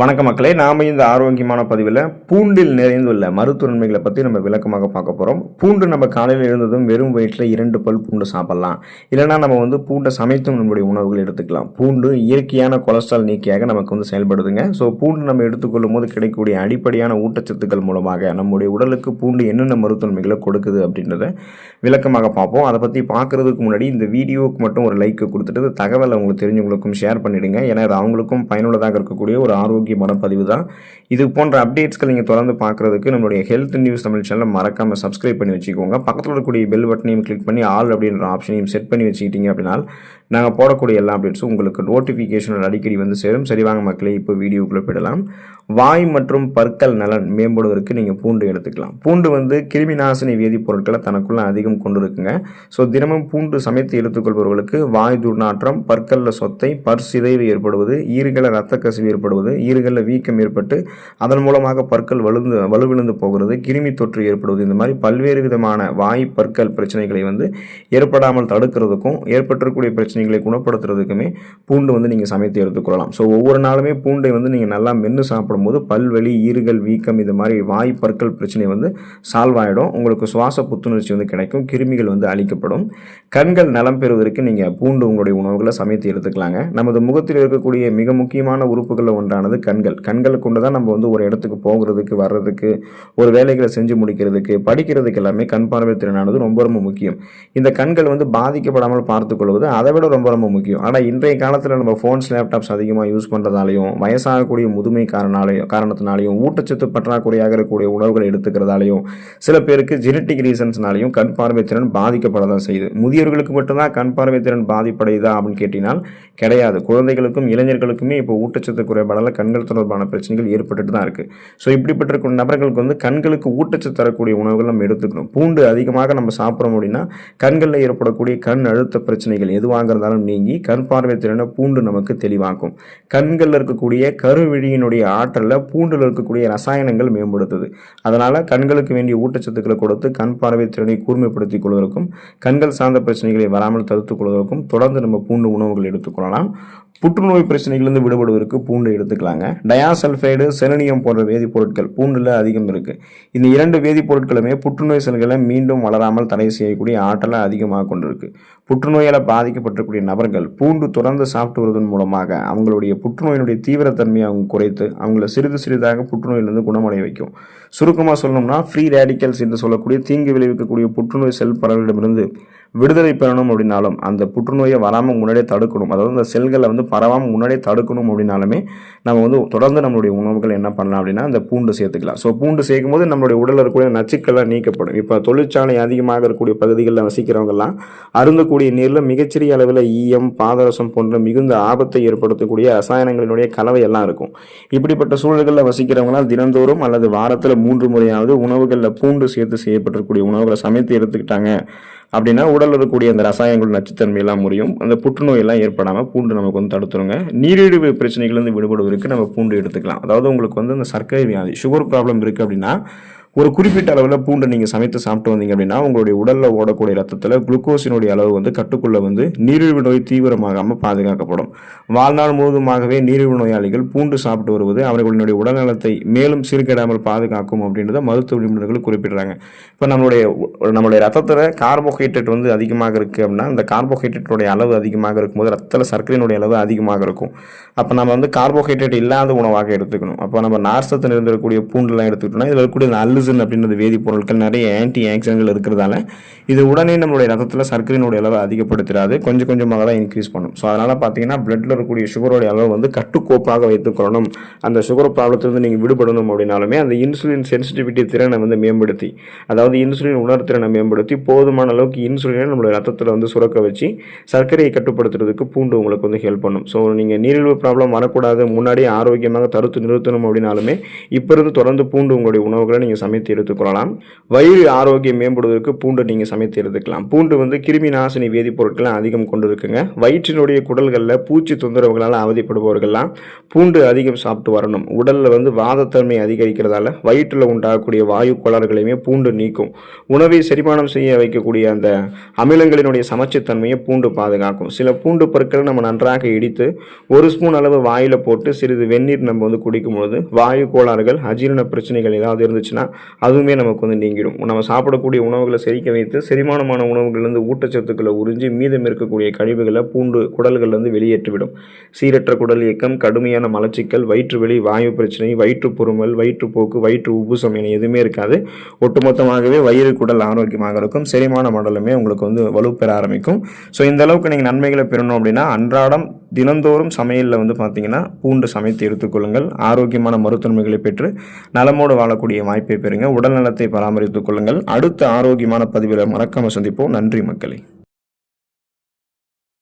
வணக்க மக்களே, நாம இந்த ஆரோக்கியமான பதிவில் பூண்டில் நிறைந்துள்ள மருத்துவ நன்மைகளை பற்றி நம்ம விளக்கமாக பார்க்க போகிறோம். பூண்டு நம்ம காலையில் எழுந்ததும் வெறும் வயிற்றில் 2 பல் பூண்டு சாப்பிடலாம். இல்லைனா நம்ம பூண்டை சமைத்தும் நம்முடைய உணவுகள் எடுத்துக்கலாம். பூண்டு இயற்கையான கொலஸ்ட்ரால் நீக்கியாக நமக்கு செயல்படுதுங்க. ஸோ பூண்டு நம்ம எடுத்துக்கொள்ளும் போது கிடைக்கக்கூடிய அடிப்படையான ஊட்டச்சத்துக்கள் மூலமாக நம்முடைய உடலுக்கு பூண்டு என்னென்ன மருத்துவ நன்மைகளை கொடுக்குது அப்படின்றத விளக்கமாக பார்ப்போம். அதை பற்றி பார்க்குறதுக்கு முன்னாடி இந்த வீடியோவுக்கு மட்டும் ஒரு லைக் கொடுத்துட்டு தகவலை உங்களுக்கு தெரிஞ்சவங்களுக்கும் ஷேர் பண்ணிவிடுங்க. ஏன்னா அது அவங்களுக்கும் பயனுள்ளதாக இருக்கக்கூடிய ஒரு ஆரோக்கியமான பதிவு தான். இது போன்ற அப்டேட்ஸ்கள் நீங்கள் தொடர்ந்து பார்க்குறதுக்கு நம்மளுடைய ஹெல்த் நியூஸ் தமிழ் சேனலை மறக்காமல் சப்ஸ்கிரைப் பண்ணி வச்சுக்கோங்க. பக்கத்தில் இருக்கக்கூடிய பெல் பட்டனையும் கிளிக் பண்ணி ஆல் அப்படின்ற ஆப்ஷனையும் செட் பண்ணி வச்சுக்கிட்டீங்க அப்படின்னா நாங்கள் போடக்கூடிய எல்லா அப்டேட்ஸும் உங்களுக்கு நோட்டிஃபிகேஷன் அடிக்கடி சேரும். சரி வாங்க மக்களே, இப்போ வீடியோக்குள்ளே போயிடலாம். வாய் மற்றும் பற்கள் நலன் மேம்படுவதற்கு நீங்கள் பூண்டு எடுத்துக்கலாம். பூண்டு கிருமி நாசினி வேதிப்பொருட்களை தனக்குள்ள அதிகம் கொண்டு இருக்குங்க. ஸோ தினமும் பூண்டு சமைத்து எடுத்துக்கொள்பவர்களுக்கு வாய் துர்நாற்றம், பற்களில் சொத்தை, பற்சிதைவு ஏற்படுவது, ஈறுகளில் இரத்த கசிவு ஏற்படுவது, ஈறுகளில் வீக்கம் ஏற்பட்டு அதன் மூலமாக பற்கள் வலுவிழந்து போகிறது, கிருமி தொற்று ஏற்படுவது, இந்த மாதிரி பல்வேறு விதமான வாய் பற்கள் பிரச்சனைகளை ஏற்படாமல் தடுக்கிறதுக்கும் ஏற்பட்டிருக்கக்கூடிய பிரச்சனைகளை குணப்படுத்துறதுக்குமே பூண்டு நீங்கள் சமைத்து எடுத்துக்கொள்ளலாம். ஸோ ஒவ்வொரு நாளுமே பூண்டை நீங்கள் நல்லா மென்று சாப்பிடும்போது பல்வலி, ஈறுகள் வீக்கம், இது மாதிரி வாய் பற்கள் பிரச்சனை சால்வ் ஆகிடும். உங்களுக்கு சுவாச புத்துணர்ச்சி கிடைக்கும், கிருமிகள் அழிக்கப்படும். கண்கள் நலம் பெறுவதற்கு நீங்கள் பூண்டு உங்களுடைய உணவுகளை சமைத்து எடுத்துக்கலாங்க. நமது முகத்தில் இருக்கக்கூடிய மிக முக்கியமான உறுப்புகளில் ஒன்றானது கண்கள். கண்களை கொண்டு தான் நம்ம ஒரு இடத்துக்கு போகிறதுக்கு, வர்றதுக்கு, ஒரு வேலைகளை செஞ்சு முடிக்கிறதுக்கு, படிக்கிறதுக்கு எல்லாமே கண் பார்வை திறனானது ரொம்ப ரொம்ப முக்கியம். இந்த கண்கள் பாதிக்கப்படாமல் பார்த்துக்கொள்வது அதை விட ரொம்ப ரொம்ப முக்கியம். ஆனால் இன்றைய காலத்தில் நம்ம ஃபோன்ஸ், லேப்டாப்ஸ் அதிகமாக யூஸ் பண்ணுறதாலையும், வயசாகக்கூடிய முதுமை காரணத்தினாலையும், ஊட்டச்சத்து பற்றாக்குறையாக இருக்கக்கூடிய உணவுகளை எடுத்துக்கிறதாலையும், சில பேருக்கு ஜெனட்டிக் ரீசன்ஸ்னாலையும் கண் பார்வை திறன் பாதிக்கப்படதான் செய்யுது. முதியவர்களுக்கு மட்டும்தான் கண் பார்வை திறன் பாதிப்படையுதா அப்படின்னு கேட்டினால் கிடையாது. குழந்தைகளுக்கும் இளைஞர்களுக்குமே இப்போ ஊட்டச்சத்து குறைபாடால் கண்கள் தொடர்பான பிரச்சனைகள் ஏற்பட்டு தான் இருக்குது. ஸோ இப்படிப்பட்ட நபர்களுக்கு கண்களுக்கு ஊட்டச்சத்து தரக்கூடிய உணவுகள் நம்ம எடுத்துக்கணும். பூண்டு அதிகமாக நம்ம சாப்பிட்றோம் அப்படின்னா கண்களில் ஏற்படக்கூடிய கண் அழுத்த பிரச்சனைகள் எதுவாக இருந்தாலும் நீங்கி கண் பார்வை திறனை பூண்டு நமக்கு தெளிவாக்கும். கண்களில் இருக்கக்கூடிய கருவிழியினுடைய ஆற்றலில் பூண்டில் இருக்கக்கூடிய ரசாயனங்கள் மேம்படுத்துது. அதனால் கண்களுக்கு வேண்டிய ஊட்டச்சத்துக்களை கொடுத்து கண் பார்வை திறனை கூர்மைப்படுத்திக் கொள்வதற்கும் கண்கள் சார்ந்த பிரச்சனைகளை வராமல் தடுத்துக் கொள்வதற்கும் தொடர்ந்து நம்ம பூண்டு உணவுகள் எடுத்துக்கொள்ளலாம். புற்றுநோய் பிரச்சனைகளிலிருந்து விடுபடுவதற்கு பூண்டு எடுத்துக்கலாங்க. டயாசல்ஃபைடு, செலனியம் போன்ற வேதிப்பொருட்கள் பூண்டில் அதிகம் இருக்குது. இந்த 2 வேதிப்பொருட்களுமே புற்றுநோய் செல்களை மீண்டும் வளராமல் தடை செய்யக்கூடிய ஆற்றலை அதிகமாக கொண்டிருக்கு. புற்றுநோயால் பாதிக்கப்பட்டிருக்கக்கூடிய நபர்கள் பூண்டு தொடர்ந்து சாப்பிட்டு வருவதன் மூலமாக அவங்களுடைய புற்றுநோயினுடைய தீவிரத்தன்மையை குறைத்து அவங்கள சிறிது சிறிதாக புற்றுநோயிலிருந்து குணமடைய வைக்கும். சுருக்கமாக சொல்லணும்னா ஃப்ரீ ரேடிக்கல்ஸ் என்று சொல்லக்கூடிய தீங்கு விளைவிக்கக்கூடிய புற்றுநோய் செல் பரவலிடமிருந்து விடுதலை பெறணும் அப்படின்னாலும், அந்த புற்றுநோயை வராமல் முன்னாடியே தடுக்கணும், அதாவது அந்த செல்களை பரவாமல் முன்னாடியே தடுக்கணும் அப்படின்னாலுமே நம்ம தொடர்ந்து நம்மளுடைய உணவுகள் என்ன பண்ணலாம் அப்படின்னா அந்த பூண்டு சேர்த்துக்கலாம். ஸோ பூண்டு சேர்க்கும் போது நம்மளுடைய உடலில் இருக்கக்கூடிய நச்சுக்கள்லாம் நீக்கப்படும். இப்போ தொழிற்சாலை அதிகமாக இருக்கக்கூடிய பகுதிகளில் வசிக்கிறவங்கெல்லாம் அருந்தக்கூடிய நீரில் மிகச்சிறிய அளவில் ஈயம், பாதரசம் போன்ற மிகுந்த ஆபத்தை ஏற்படுத்தக்கூடிய ரசாயனங்களினுடைய கலவை எல்லாம் இருக்கும். இப்படிப்பட்ட சூழல்களில் வசிக்கிறவங்களால் தினந்தோறும் அல்லது வாரத்தில் 3 முறையாவது உணவுகளில் பூண்டு சேர்த்து செய்யப்பட்டிருக்கக்கூடிய உணவுகளை சமைத்து எடுத்துக்கிட்டாங்க அப்படின்னா உடலில் இருக்கக்கூடிய அந்த ரசாயனங்கள் நச்சுத்தன்மையெல்லாம் முறியும். அந்த புற்றுநோயெல்லாம் ஏற்படாமல் பூண்டு நமக்கு தடுத்துருங்க. நீரிழிவு பிரச்சனைகள்லேருந்து விடுபடுவதற்கு நம்ம பூண்டு எடுத்துக்கலாம். அதாவது உங்களுக்கு அந்த சர்க்கரை வியாதி, சுகர் ப்ராப்ளம் இருக்குது அப்படின்னா ஒரு குறிப்பிட்ட அளவில் பூண்டை நீங்கள் சமைத்து சாப்பிட்டு வந்தீங்க அப்படின்னா உங்களுடைய உடலில் ஓடக்கூடிய ரத்தத்தில் குளுக்கோஸினுடைய அளவு கட்டுக்குள்ளே நீரிழிவு நோய் தீவிரமாகாமல் பாதுகாக்கப்படும். வாழ்நாள் முழுவதுமாகவே நீரிழிவு நோயாளிகள் பூண்டு சாப்பிட்டு வருவது அவர்களுடைய உடல்நலத்தை மேலும் சீர்கேடாமல் பாதுகாக்கும் அப்படின்றத மருத்துவ நிபுணர்கள் குறிப்பிடுறாங்க. இப்போ நம்மளுடைய ரத்தத்தில் கார்போஹைட்ரேட் அதிகமாக இருக்குது அப்படின்னா அந்த கார்போஹைட்ரேட்டோடைய அளவு அதிகமாக இருக்கும்போது ரத்தத்தில் சர்க்கரையினுடைய அளவு அதிகமாக இருக்கும். அப்போ நம்ம கார்போஹைட்ரேட் இல்லாத உணவாக எடுத்துக்கணும். அப்போ நம்ம நார்சத்து இருந்திருக்கக்கூடிய பூண்டுலாம் எடுத்துக்கிட்டோம்னா இதில் இருக்கக்கூடிய அப்படின்றது வேதிப்பொருட்கள் நிறைய ஆன்டி ஆக்சிடென்ட்கள் இருக்கிறதால இது உடனே நம்மளுடைய ரத்தத்தில் சர்க்கரையினுடைய அளவு அதிகப்படுத்திடாது, கொஞ்சம் கொஞ்சமாக தான் இன்க்ரீஸ் பண்ணும். ஸோ அதனால் பார்த்தீங்கன்னா பிளட்டில் இருக்கக்கூடிய சுகரோடைய அளவு கட்டுக்கோப்பாக வைத்துக்கொள்ளணும். அந்த சுகர் ப்ராப்ளத்திலிருந்து நீங்கள் விடுபடணும் அப்படின்னாலுமே அந்த இன்சுலின் சென்சிட்டிவிட்டி திறனை மேம்படுத்தி, அதாவது இன்சுலின் உணர்திறனை மேம்படுத்தி போதுமான அளவுக்கு இன்சுலினை நம்மளுடைய ரத்தத்தில் சுரக்க வச்சு சர்க்கரையை கட்டுப்படுத்துறதுக்கு பூண்டு உங்களுக்கு ஹெல்ப் பண்ணும். ஸோ நீங்கள் நீரிழிவு ப்ராப்ளம் வரக்கூடாது, முன்னாடியே ஆரோக்கியமாக தடுத்து நிறுத்தணும் அப்படின்னாலுமே இப்போ இருந்து தொடர்ந்து பூண்டு உங்களுடைய உணவுகளை நீங்கள் சமைத்து எடுத்துக்கொள்ளலாம். வயிறு ஆரோக்கியம் மேம்படுவதற்கு பூண்டு நீங்கள் சமைத்து எடுத்துக்கலாம். பூண்டு வந்து கிருமி நாசினி வேதிப்பொருட்களை அதிகம் கொண்டு இருக்குங்க. வயிற்றினுடைய குடல்களில் பூச்சி தொந்தரவுகளால் அவதிப்படுபவர்கள்லாம் பூண்டு அதிகம் சாப்பிட்டு வரணும். உடலில் வந்து வாதத்தன்மை அதிகரிக்கிறதால வயிற்றில் உண்டாகக்கூடிய வாயு கோளாறுகளையுமே பூண்டு நீக்கும். உணவை செரிமானம் செய்ய வைக்கக்கூடிய அந்த அமிலங்களினுடைய சமச்சீர்தன்மையை பூண்டு பாதுகாக்கும். சில பூண்டு பொருட்களை நம்ம நன்றாக இடித்து 1 ஸ்பூன் அளவு வாயில் போட்டு சிறிது வெந்நீர் நம்ம வந்து குடிக்கும்போது வாயு கோளாறுகள் அஜீரண பிரச்சனைகள் ஏதாவது இருந்துச்சுன்னா அதுவுமே நமக்கு வந்து நீங்கிடும். நம்ம சாப்பிடக்கூடிய உணவுகளை செரிக்க வைத்து செரிமானமான உணவுகள்லேருந்து ஊட்டச்சத்துக்களை உறிஞ்சி மீதம் இருக்கக்கூடிய கழிவுகளை பூண்டு குடல்கள்லேருந்து வெளியேற்றிவிடும். சீரற்ற குடல் இயக்கம், கடுமையான மலச்சிக்கல், வயிற்று வலி, வாயு பிரச்சனை, வயிற்று பொறுமல், வயிற்றுப்போக்கு, வயிற்று உப்புசம் என எதுவுமே இருக்காது. ஒட்டுமொத்தமாகவே வயிறு குடல் ஆரோக்கியமாக இருக்கும். செரிமான மண்டலமே உங்களுக்கு வந்து வலுப்பெற ஆரம்பிக்கும். ஸோ இந்த அளவுக்கு நீங்கள் நன்மைகளை பெறணும் அப்படின்னா அன்றாடம் தினந்தோறும் சமையலில் வந்து பார்த்தீங்கன்னா பூண்டு சமைத்து எடுத்துக்கொள்ளுங்கள். ஆரோக்கியமான மருத்துவமைகளை பெற்று நலமோடு வாழக்கூடிய வாய்ப்பை பெறுங்க. உடல் நலத்தை பராமரித்துக் கொள்ளுங்கள். அடுத்த ஆரோக்கியமான பதிவில் மறக்காமல் சந்திப்போம். நன்றி மக்களே.